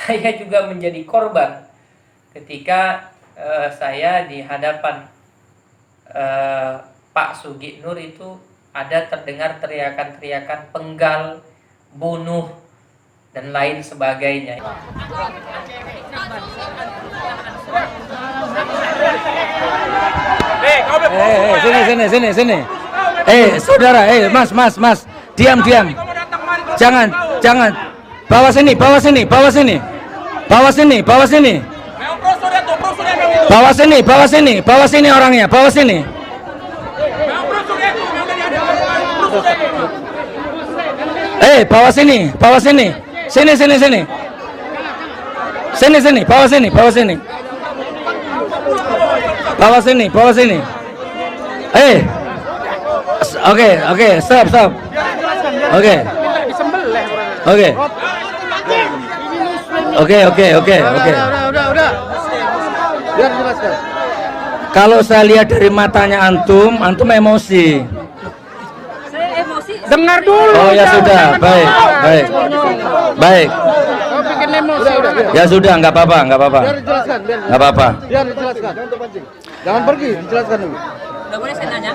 saya juga menjadi korban ketika saya di hadapan Pak Sugi Nur itu ada terdengar teriakan-teriakan penggal, bunuh, dan lain sebagainya. Sini. Saudara, mas. Diam. Jangan. Bawa sini. Bawa sini orangnya, bawa sini. Bawa sini. Sini. Bawa sini. Oke, stop. Oke. Udah. Biar jelaskan. Kalau saya lihat dari matanya antum emosi. Saya emosi. Dengar dulu. Oh ya sudah, baik. Kau bikin emosi udah. Ya sudah, nggak apa-apa. Biar dijelaskan, Nggak apa-apa. Biar dijelaskan. Jangan pergi, dijelaskan dulu. Udah boleh saya nanya?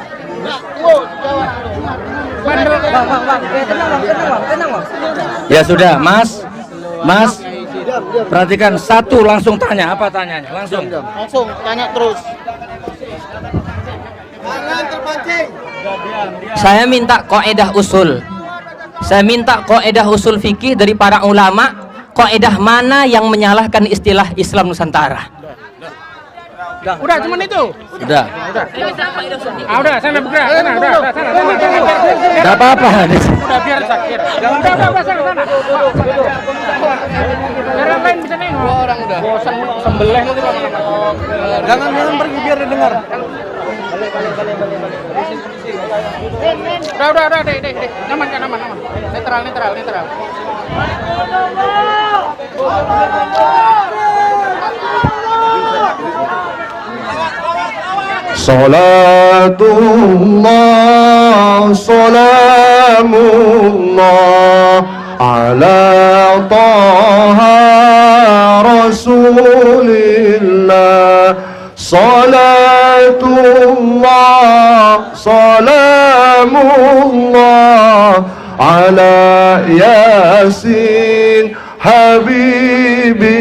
Tenang, Bang. Ya sudah, Mas. Perhatikan satu, langsung tanya. Apa tanyanya? Langsung Tanya terus. Saya minta kaidah usul fikih dari para ulama. Kaidah mana yang menyalahkan istilah Islam Nusantara? Udah, cuman itu. Udah. Udah, sana bergerak. Sana. Nggak apa-apa. Udah biar sakit. Udah, sana. Biar yang lain bisa nengok. Dua orang udah. Bosan sembelih nanti lama-lama. Jangan pergi biar didengar. Udah, dek. Aman. Netral. Salatullah, salamullah ala taha rasulillah. Salatullah, salamullah ala yasin habibillah.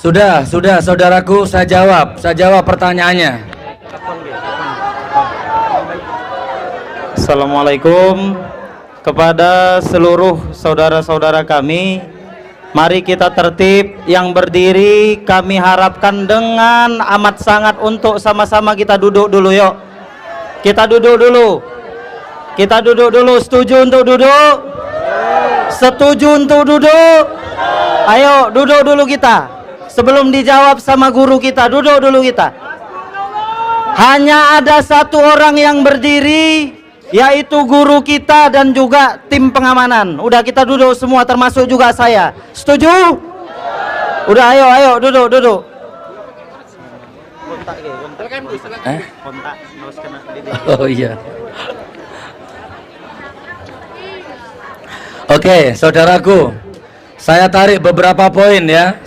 Sudah, saudaraku, saya jawab pertanyaannya. Assalamualaikum kepada seluruh saudara-saudara kami. Mari kita tertib, yang berdiri kami harapkan dengan amat sangat untuk sama-sama kita duduk dulu yuk. Kita duduk dulu. Setuju untuk duduk? Setuju untuk duduk? Ayo duduk dulu kita. Sebelum dijawab sama guru kita, duduk dulu kita. Hanya ada satu orang yang berdiri, yaitu guru kita dan juga tim pengamanan. Udah, kita duduk semua, termasuk juga saya. Setuju? Udah, ayo duduk. Oh iya. Oke, saudaraku, saya tarik beberapa poin ya.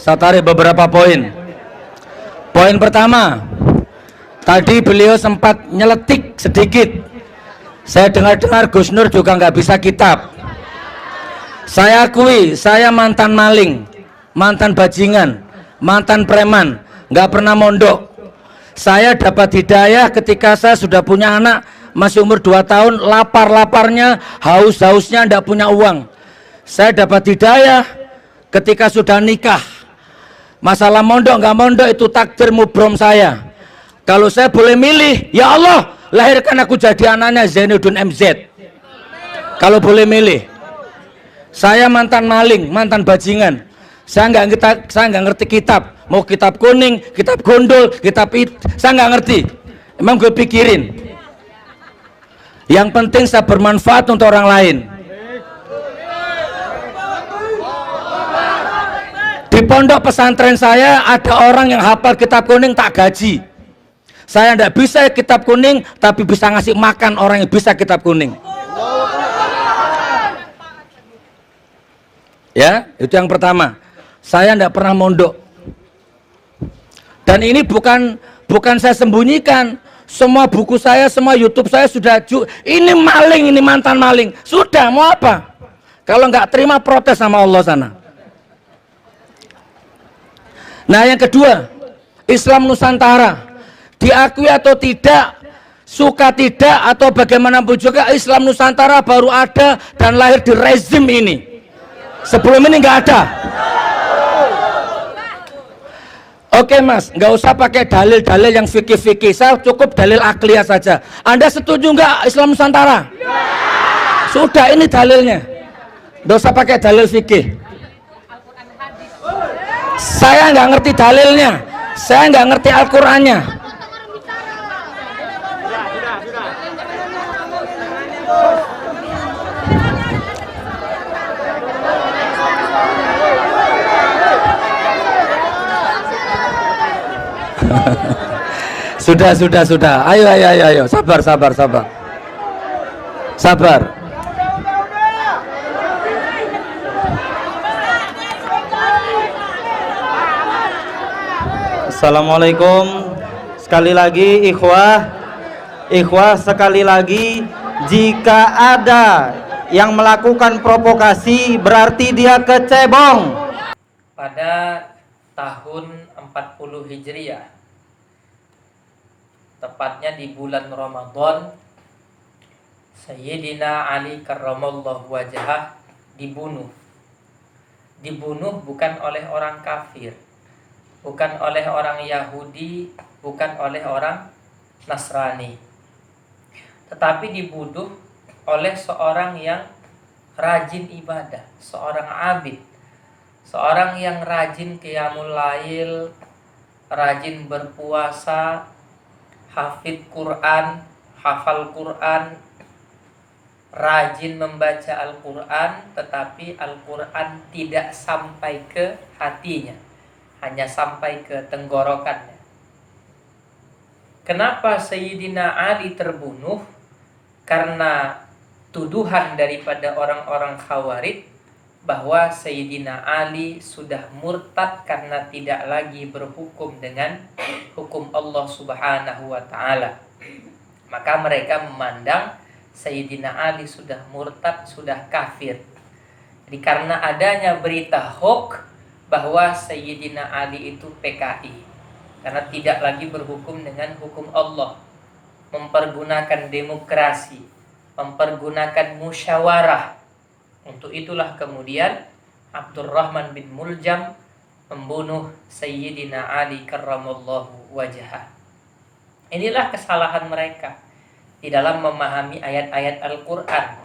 Poin pertama, tadi beliau sempat nyeletik sedikit. Saya dengar Gus Nur juga nggak bisa kitab. Saya akui, saya mantan maling, mantan bajingan, mantan preman, nggak pernah mondok. Saya dapat hidayah ketika saya sudah punya anak, masih umur 2 tahun, lapar-laparnya, haus-hausnya, nggak punya uang. Saya dapat hidayah ketika sudah nikah. Masalah mondok nggak mondok itu takdir mubrom saya. Kalau saya boleh milih, ya Allah, lahirkan aku jadi anaknya Zainuddin MZ. Kalau boleh milih. Saya mantan maling, mantan bajingan. Saya nggak ngerti kitab. Mau kitab kuning, kitab gondol, saya nggak ngerti. Emang gue pikirin. Yang penting saya bermanfaat untuk orang lain. Di pondok pesantren saya ada orang yang hafal kitab kuning tak gaji. Saya tidak bisa kitab kuning, tapi bisa ngasih makan orang yang bisa kitab kuning. Ya, itu yang pertama. Saya tidak pernah mondok. Dan ini bukan saya sembunyikan. Semua buku saya, semua YouTube saya sudah ini maling, ini mantan maling. Sudah, mau apa? Kalau nggak terima protes sama Allah sana. Nah, yang kedua, Islam Nusantara. Diakui atau tidak, suka tidak atau bagaimanapun juga, Islam Nusantara baru ada dan lahir di rezim ini. Sebelum ini nggak ada. Oke mas, nggak usah pakai dalil-dalil yang fikih-fikih, saya cukup dalil akliyah saja. Anda setuju nggak Islam Nusantara? Sudah, ini dalilnya. Nggak usah pakai dalil fikih. Saya nggak ngerti dalilnya, saya nggak ngerti Al-Qurannya. Sudah. Ayo. Sabar. Assalamualaikum. Sekali lagi ikhwah sekali lagi, jika ada yang melakukan provokasi berarti dia kecebong. Pada tahun 40 Hijriah, tepatnya di bulan Ramadan, Sayyidina Ali karramallahu wajhah dibunuh. Dibunuh bukan oleh orang kafir, bukan oleh orang Yahudi, bukan oleh orang Nasrani, tetapi dibunuh oleh seorang yang rajin ibadah, seorang abid, seorang yang rajin qiyamul lail, rajin berpuasa, hafid Quran, hafal Quran, rajin membaca Al-Quran, tetapi Al-Quran tidak sampai ke hatinya, hanya sampai ke tenggorokannya. Kenapa Sayyidina Ali terbunuh? Karena tuduhan daripada orang-orang Khawarij bahwa Sayyidina Ali sudah murtad karena tidak lagi berhukum dengan hukum Allah Subhanahu wa ta'ala. Maka mereka memandang Sayyidina Ali sudah murtad, sudah kafir. Jadi karena adanya berita hoax bahwa Sayyidina Ali itu PKI, karena tidak lagi berhukum dengan hukum Allah, mempergunakan demokrasi, mempergunakan musyawarah. Untuk itulah kemudian Abdurrahman bin Muljam membunuh Sayyidina Ali karramallahu wajhah. Inilah kesalahan mereka di dalam memahami ayat-ayat Al-Quran.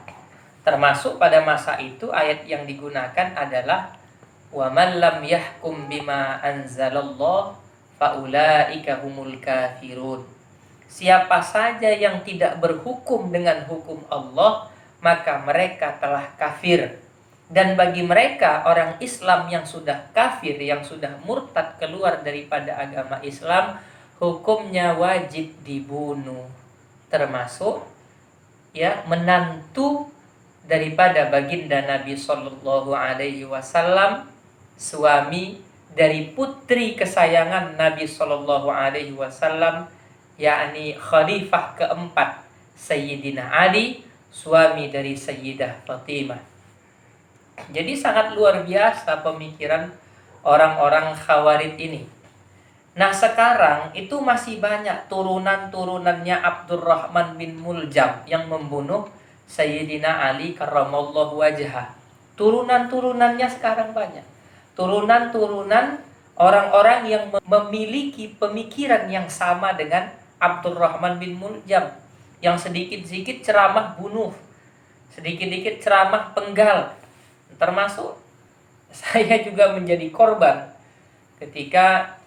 Termasuk pada masa itu ayat yang digunakan adalah wa man lam yahkum bima anzalallah faulaika humul kafirun. Siapa saja yang tidak berhukum dengan hukum Allah, maka mereka telah kafir. Dan bagi mereka orang Islam yang sudah kafir, yang sudah murtad keluar daripada agama Islam, hukumnya wajib dibunuh. Termasuk ya menantu daripada baginda Nabi Sallallahu Alaihi Wasallam, suami dari putri kesayangan Nabi Sallallahu Alaihi Wasallam, yakni Khalifah keempat Sayyidina Ali, suami dari Sayyidah Fatimah. Jadi sangat luar biasa pemikiran orang-orang Khawarij ini. Nah sekarang itu masih banyak turunan-turunannya Abdurrahman bin Muljam yang membunuh Sayyidina Ali karramallahu wajhah. Turunan-turunannya sekarang banyak. Turunan-turunan orang-orang yang memiliki pemikiran yang sama dengan Abdurrahman bin Muljam, yang sedikit-sedikit ceramah bunuh, sedikit-sedikit ceramah penggal. Termasuk saya juga menjadi korban ketika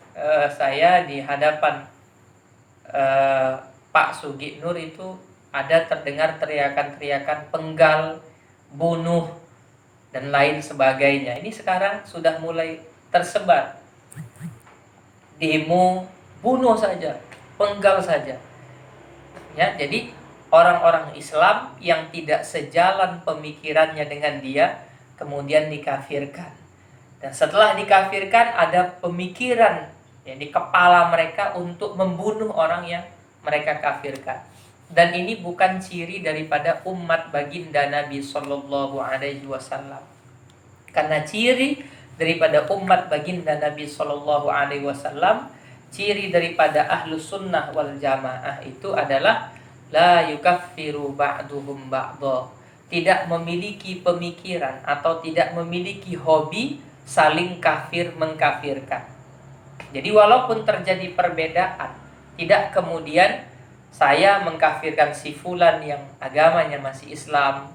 saya di hadapan Pak Sugi Nur itu ada terdengar teriakan-teriakan penggal, bunuh, dan lain sebagainya. Ini sekarang sudah mulai tersebar. Demo, bunuh saja, penggal saja. Ya, jadi orang-orang Islam yang tidak sejalan pemikirannya dengan dia, kemudian dikafirkan. Dan setelah dikafirkan ada pemikiran di kepala mereka untuk membunuh orang yang mereka kafirkan. Dan ini bukan ciri daripada umat baginda Nabi Sallallahu Alaihi Wasallam. Karena ciri daripada umat baginda Nabi Sallallahu Alaihi Wasallam, ciri daripada ahlus sunnah wal jamaah itu adalah la yukaffiru ba'duhum ba'dha, tidak memiliki pemikiran atau tidak memiliki hobi saling kafir mengkafirkan. Jadi walaupun terjadi perbedaan, tidak kemudian saya mengkafirkan si fulan yang agamanya masih Islam,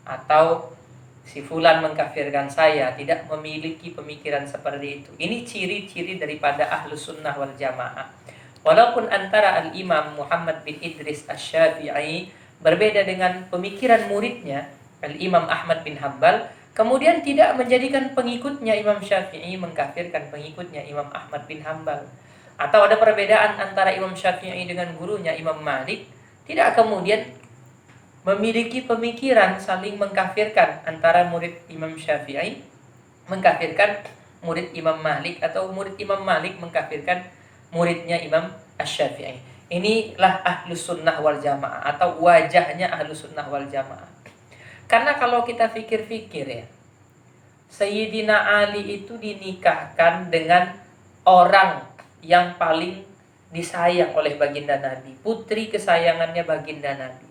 atau si fulan mengkafirkan saya, tidak memiliki pemikiran seperti itu. Ini ciri-ciri daripada ahlus sunnah wal jamaah. Walaupun antara Al-Imam Muhammad bin Idris Asy-Syafi'i berbeda dengan pemikiran muridnya Al-Imam Ahmad bin Hanbal, kemudian tidak menjadikan pengikutnya Imam Syafi'i mengkafirkan pengikutnya Imam Ahmad bin Hanbal. Atau ada perbedaan antara Imam Syafi'i dengan gurunya Imam Malik, tidak kemudian memiliki pemikiran saling mengkafirkan antara murid Imam Syafi'i mengkafirkan murid Imam Malik, atau murid Imam Malik mengkafirkan muridnya Imam Asy-Syafi'i. Inilah ahlus sunnah wal jamaah, atau wajahnya ahlus sunnah wal jamaah. Karena kalau kita pikir-pikir ya, Sayyidina Ali itu dinikahkan dengan orang yang paling disayang oleh baginda Nabi, putri kesayangannya baginda Nabi.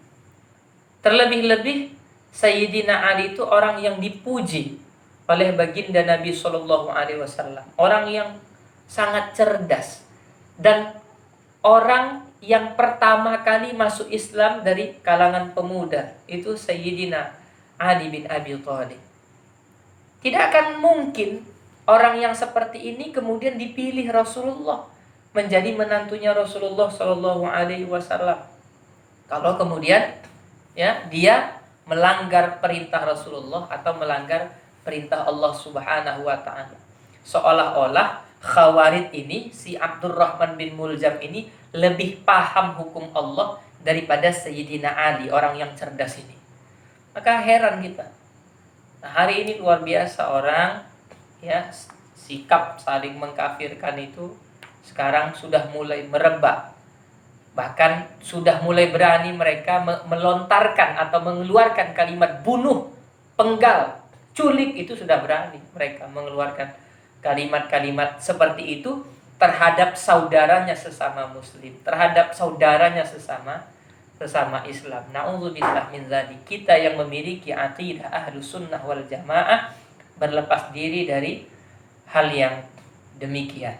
Terlebih-lebih Sayyidina Ali itu orang yang dipuji oleh baginda Nabi Sallallahu Alaihi Wasallam, orang yang sangat cerdas dan orang yang pertama kali masuk Islam dari kalangan pemuda, itu Sayyidina Ali bin Abi Thalib. Tidak akan mungkin orang yang seperti ini kemudian dipilih Rasulullah menjadi menantunya Rasulullah Sallallahu Alaihi Wasallam. Kalau kemudian dia melanggar perintah Rasulullah atau melanggar perintah Allah Subhanahu Wa Taala, seolah-olah Khawarij ini, si Abdurrahman bin Muljam ini lebih paham hukum Allah daripada Sayyidina Ali, orang yang cerdas ini. Maka heran kita. Nah, hari ini luar biasa orang sikap saling mengkafirkan itu sekarang sudah mulai merebak. Bahkan sudah mulai berani mereka melontarkan atau mengeluarkan kalimat bunuh, penggal, culik, itu sudah berani mereka mengeluarkan kalimat-kalimat seperti itu terhadap saudaranya sesama muslim, terhadap saudaranya sesama Islam. Na'udzubillah min dzalik. Kita yang memiliki aqidah ahlus sunnah wal jamaah berlepas diri dari hal yang demikian.